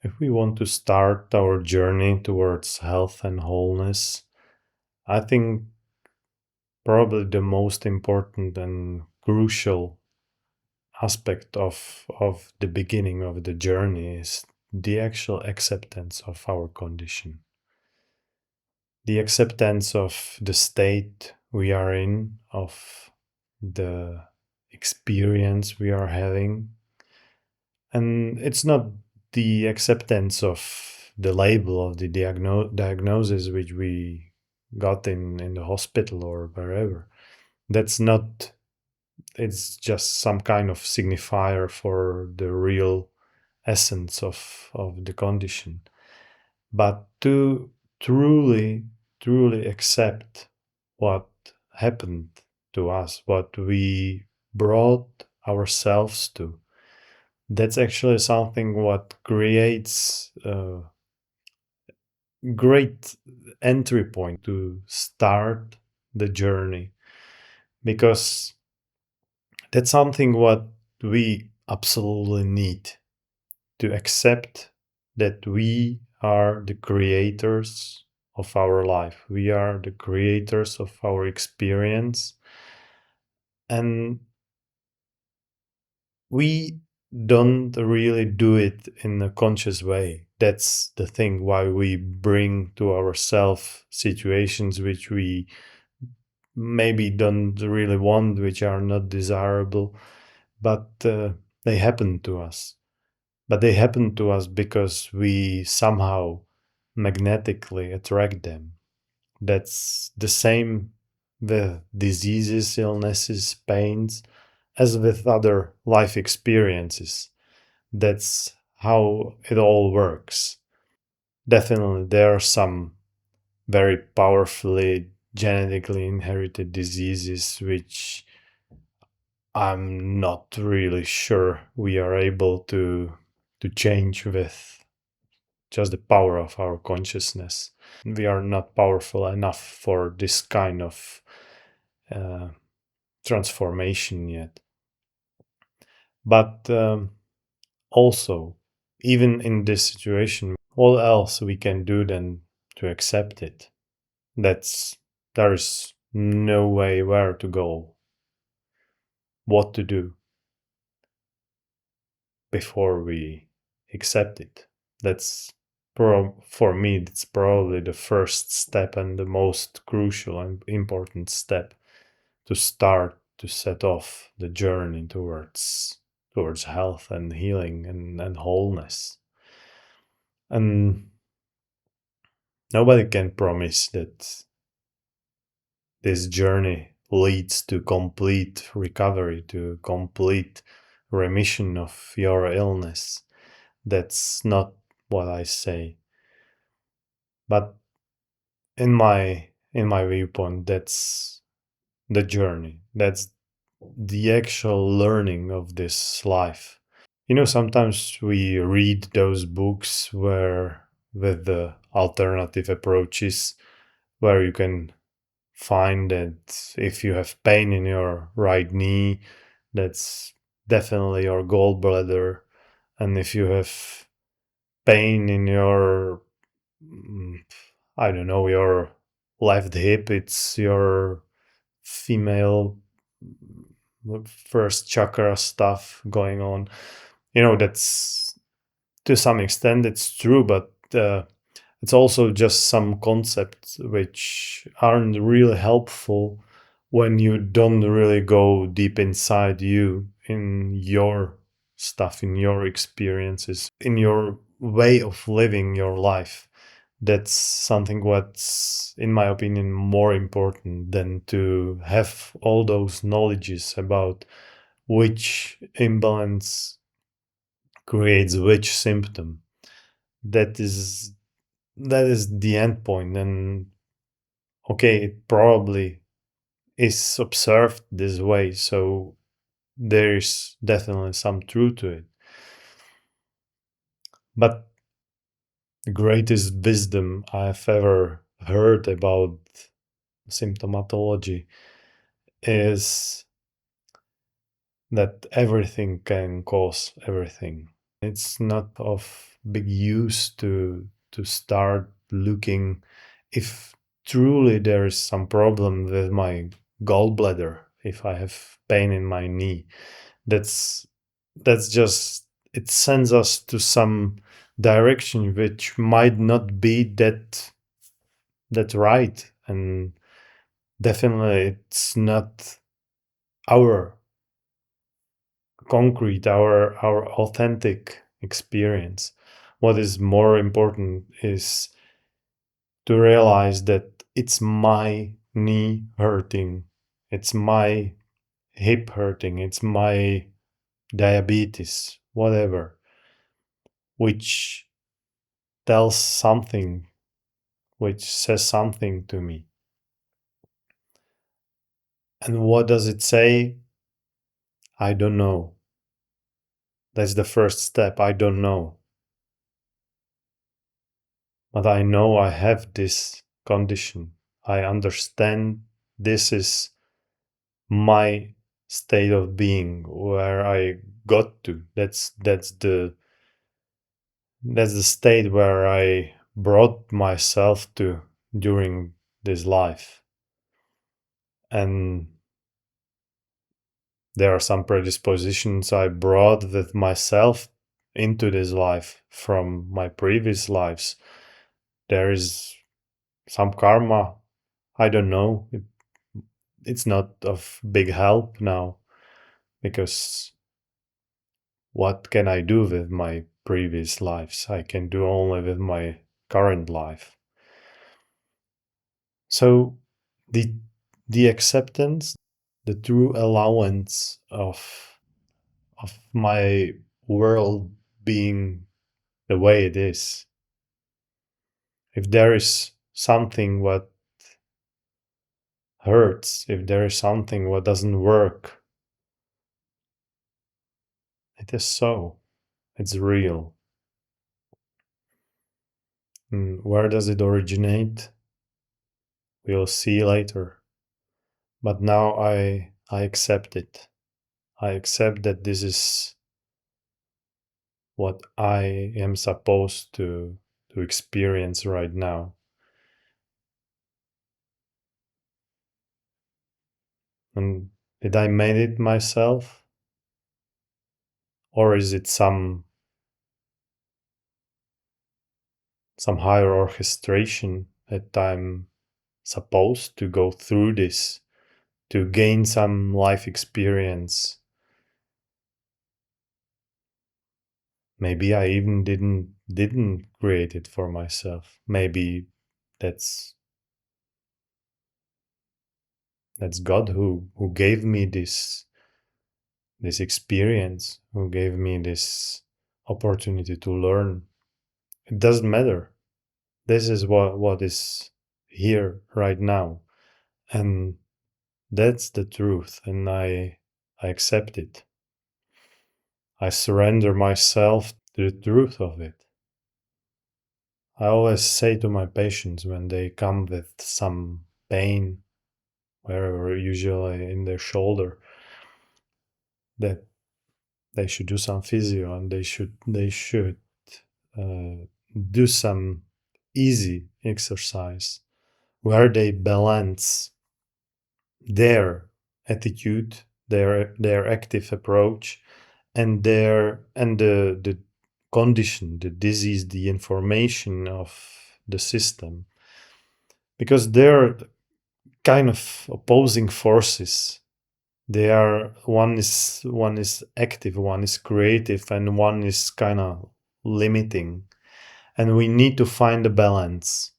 If we want to start our journey towards health and wholeness, I think probably the most important and crucial aspect of the beginning of the journey is the actual acceptance of our condition, the acceptance of the state we are in, of the experience we are having. And it's not the acceptance of the label of the diagnosis which we got in the hospital or wherever. That's not, it's just some kind of signifier for the real essence of the condition. But to truly, truly accept what happened to us, what we brought ourselves to, that's actually something what creates a great entry point to start the journey, because that's something what we absolutely need to accept, that we are the creators of our life, we are the creators of our experience, and we don't really do it in a conscious way. That's the thing why we bring to ourselves situations which we maybe don't really want, which are not desirable, but they happen to us. But they happen to us because we somehow magnetically attract them. That's the same with diseases, illnesses, pains, as with other life experiences. That's how it all works. Definitely, there are some very powerfully genetically inherited diseases which I'm not really sure we are able to change with just the power of our consciousness. We are not powerful enough for this kind of uh, transformation yet. But also, even in this situation, all else we can do then to accept it. That's there is no way where to go, what to do before we accept it. That's for me, it's probably the first step and the most crucial and important step to start to set off the journey towards health and healing and wholeness. And nobody can promise that this journey leads to complete recovery, to complete remission of your illness. That's not what I say. But in my viewpoint, that's the journey. That's the actual learning of this life. Sometimes we read those books where with the alternative approaches, where you can find that if you have pain in your right knee, that's definitely your gallbladder. And if you have pain in your, mm, I don't know, your left hip, it's your female first chakra stuff going on. That's to some extent it's true, but it's also just some concepts which aren't really helpful when you don't really go deep inside you, in your stuff, in your experiences, in your way of living your life. That's something what's, in my opinion, more important than to have all those knowledges about which imbalance creates which symptom. That is the end point. And okay, it probably is observed this way, so there is definitely some truth to it. But the greatest wisdom I've ever heard about symptomatology is that everything can cause everything. It's not of big use to start looking if truly there is some problem with my gallbladder, if I have pain in my knee. That's that's just, it sends us to some direction which might not be that right, and definitely it's not our concrete, our authentic experience. What is more important is to realize that it's my knee hurting, it's my hip hurting, it's my diabetes, whatever, which tells something, which says something to me. And what does it say? I don't know. That's the first step. I don't know. But I know I have this condition. I understand this is my state of being where I got to. That's the state where I brought myself to during this life. And there are some predispositions I brought with myself into this life from my previous lives. There is some karma. I don't know. It's not of big help now, because what can I do with my previous lives? I can do only with my current life. So the the acceptance, the true allowance of my world being the way it is. If there is something what hurts, if there is something what doesn't work, it is so. It's real. Where does it originate? We'll see later. But now I accept it. I accept that this is what I am supposed to experience right now. And did I made it myself? Or is it some higher orchestration that I'm supposed to go through this to gain some life experience? Maybe I even didn't create it for myself. Maybe that's God who gave me this experience, who gave me this opportunity to learn. It doesn't matter. This is what is here right now, and that's the truth, and I accept it. I surrender myself to the truth of it. I always say to my patients when they come with some pain, wherever, usually in their shoulder, that they should do some physio, and they should uh, do some easy exercise where they balance their attitude, their active approach, and the condition, the disease, the information of the system, because they're kind of opposing forces. They are, one is active, one is creative, and one is kind of limiting, and we need to find a balance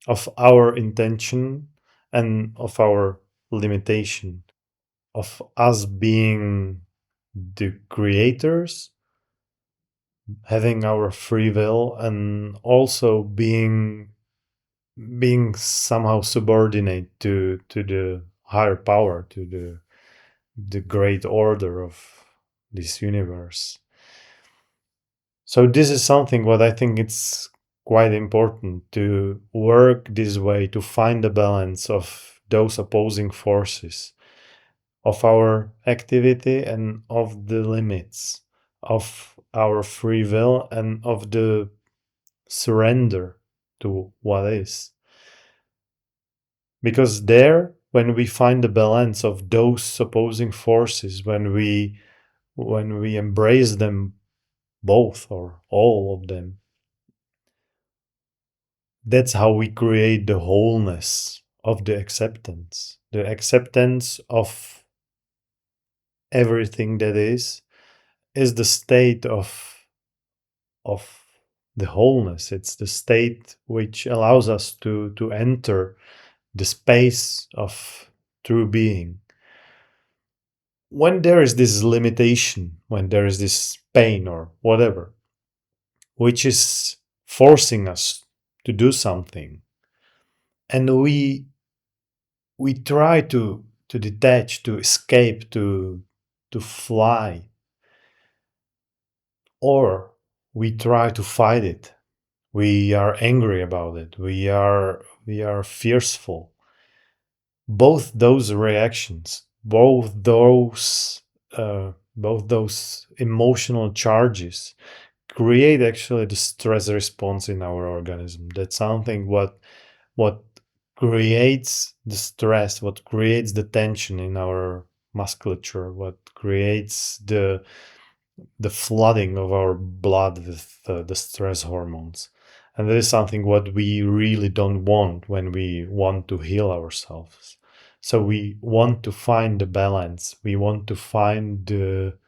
of our intention and of our limitation, of us being the creators, having our free will, and also being somehow subordinate to the higher power, to the great order of this universe. So this is something what I think it's quite important to work this way, to find the balance of those opposing forces, of our activity and of the limits, of our free will and of the surrender to what is. Because there, when we find the balance of those opposing forces, when we embrace them both or all of them, that's how we create the wholeness of the acceptance of everything that is the state of the wholeness. It's the state which allows us to enter the space of true being. When there is this limitation, when there is this pain or whatever, which is forcing us to do something, and we try to detach, to escape, to fly, or we try to fight it. We are angry about it. We are fearful. Both those reactions, both those emotional charges create actually the stress response in our organism. That's something what creates the stress, what creates the tension in our musculature, what creates the flooding of our blood with the stress hormones. And that is something what we really don't want when we want to heal ourselves. So we want to find the balance. We want to find the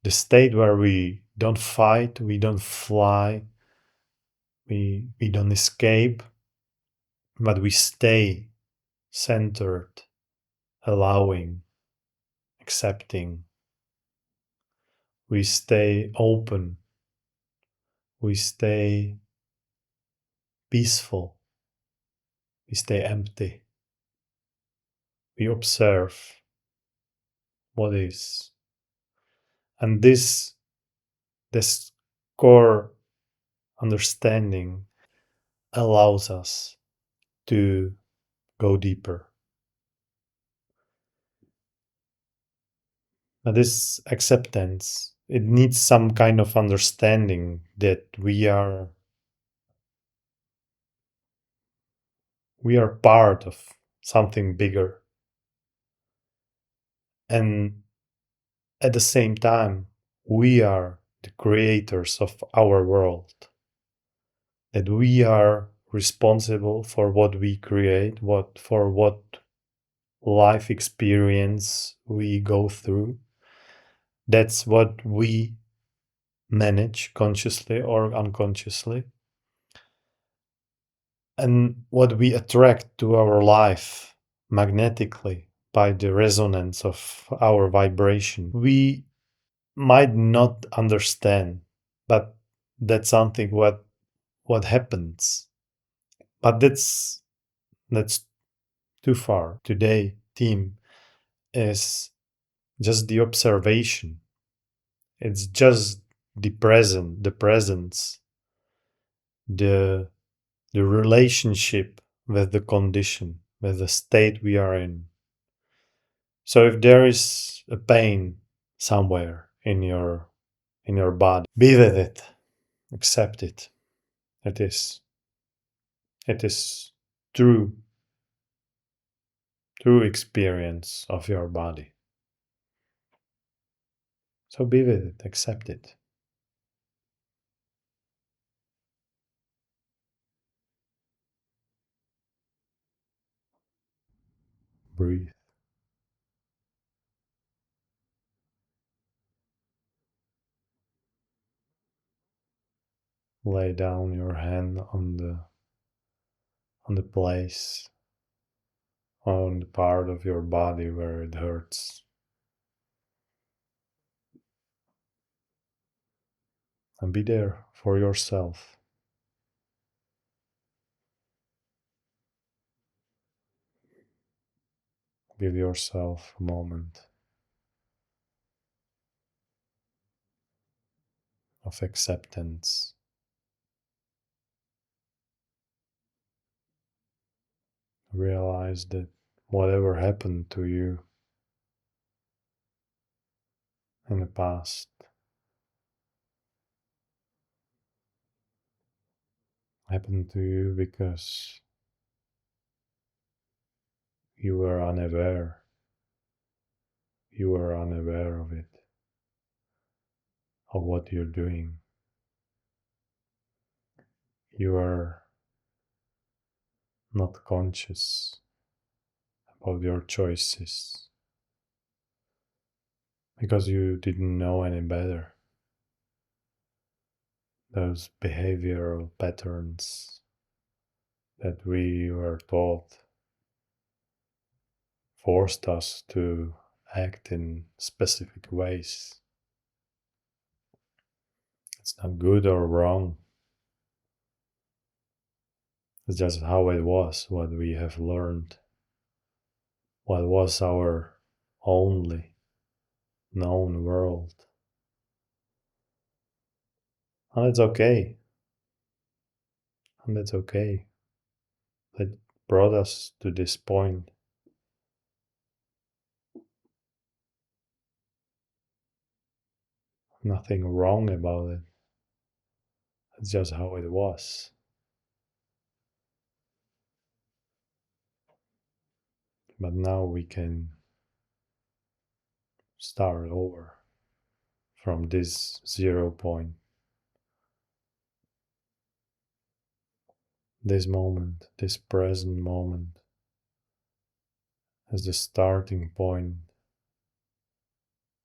state where we don't fight, we don't fly, we don't escape, but we stay centered, allowing, accepting. We stay open. We stay peaceful. We stay empty. We observe what is. And this core understanding allows us to go deeper. But this acceptance, it needs some kind of understanding that we are part of something bigger. And at the same time, we are the creators of our world. That we are responsible for what we create, what life experience we go through. That's what we manage consciously or unconsciously. And what we attract to our life magnetically by the resonance of our vibration, we might not understand, but that's something what happens. But that's too far. Today, theme is just the observation. It's just the presence, the the relationship with the condition, with the state we are in. So if there is a pain somewhere in your body, be with it, accept it. It is. It is true, true experience of your body. So be with it, accept it. Breathe. Lay down your hand on the place, on the part of your body where it hurts. And be there for yourself. Give yourself a moment of acceptance. Realize that whatever happened to you in the past happened to you because you were unaware. You were unaware of it, of what you're doing. You are not conscious about your choices because you didn't know any better. Those behavioral patterns that we were taught forced us to act in specific ways. It's not good or wrong. It's just how it was, what we have learned, what was our only known world. And it's okay. And that's okay. That brought us to this point. Nothing wrong about it. It's just how it was. But now we can start over from this 0 point. This moment, this present moment, as the starting point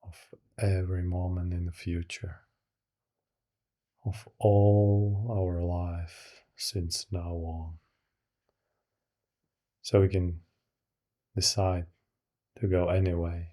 of every moment in the future, of all our life since now on. So we can decide to go anyway.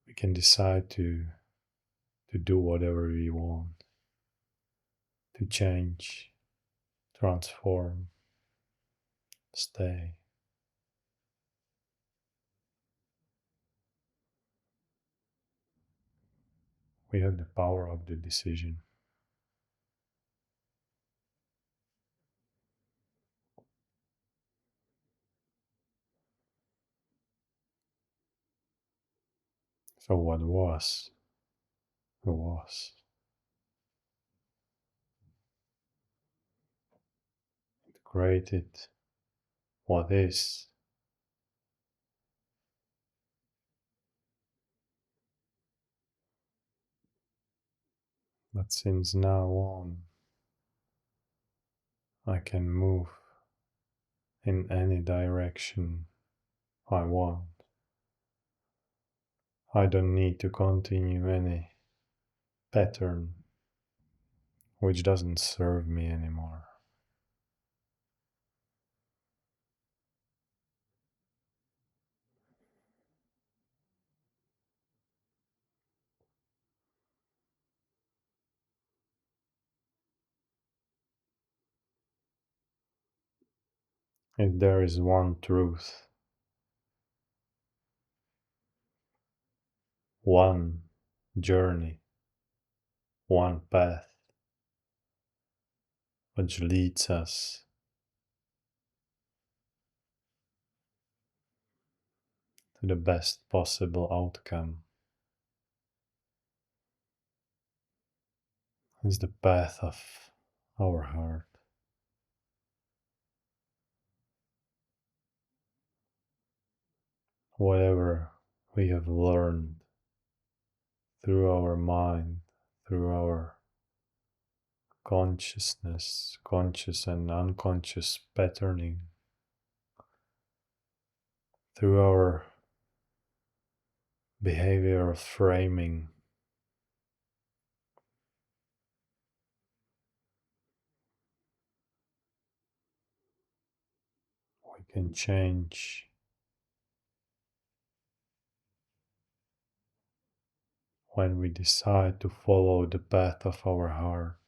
We can decide to do whatever we want, to change, transform, stay. We have the power of the decision. So what was, was. It created what is. But since now on, I can move in any direction I want. I don't need to continue any pattern which doesn't serve me anymore. If there is one truth, one journey, one path which leads us to the best possible outcome, is the path of our heart. Whatever we have learned through our mind, through our consciousness, conscious and unconscious patterning, through our behavioral framing, we can change when we decide to follow the path of our heart,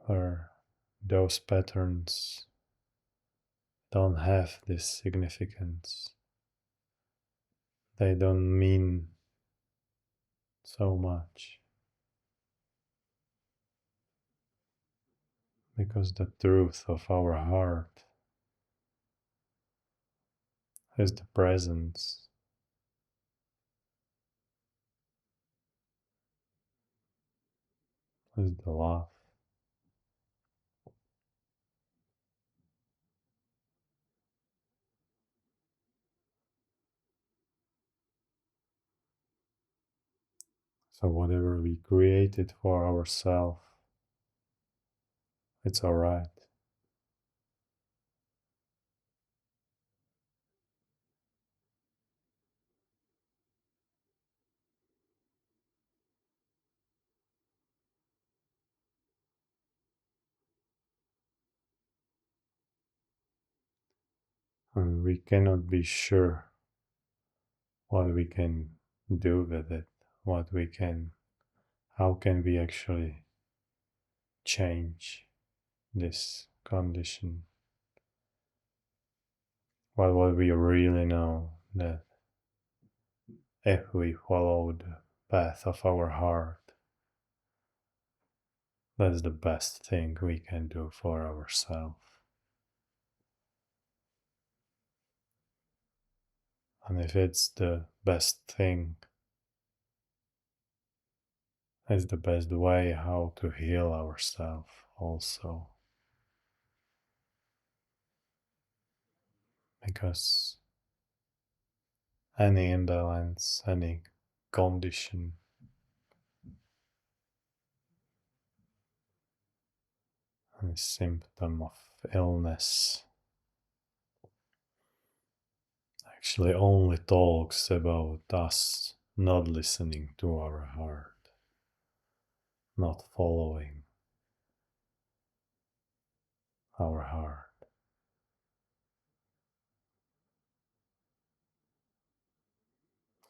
where those patterns don't have this significance. They don't mean so much because the truth of our heart is the presence. is the love. So whatever we created for ourselves, it's alright. And we cannot be sure what we can do with it, what we can, how can we actually change this condition. But what we really know that if we follow the path of our heart, that's the best thing we can do for ourselves. And if it's the best thing, it's the best way how to heal ourselves also. Because any imbalance, any condition, any symptom of illness actually only talks about us not listening to our heart, not following our heart.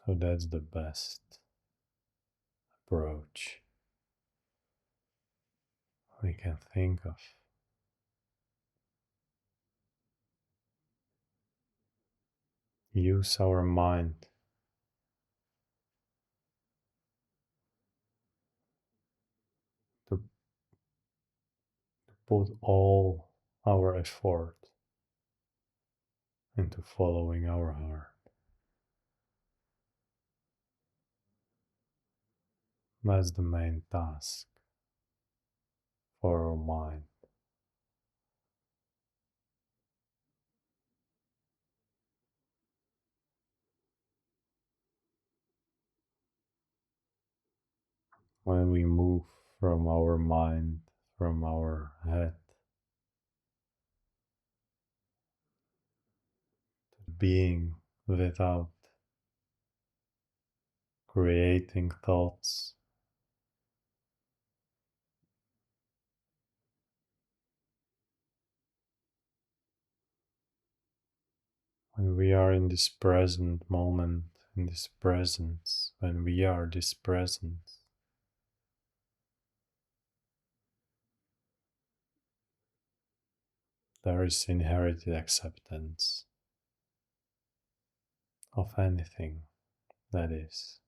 So that's the best approach we can think of. Use our mind to put all our effort into following our heart. That's the main task for our mind. When we move from our mind, from our head, to being without creating thoughts, when we are in this present moment, in this presence, when we are this presence, there is inherited acceptance of anything that is.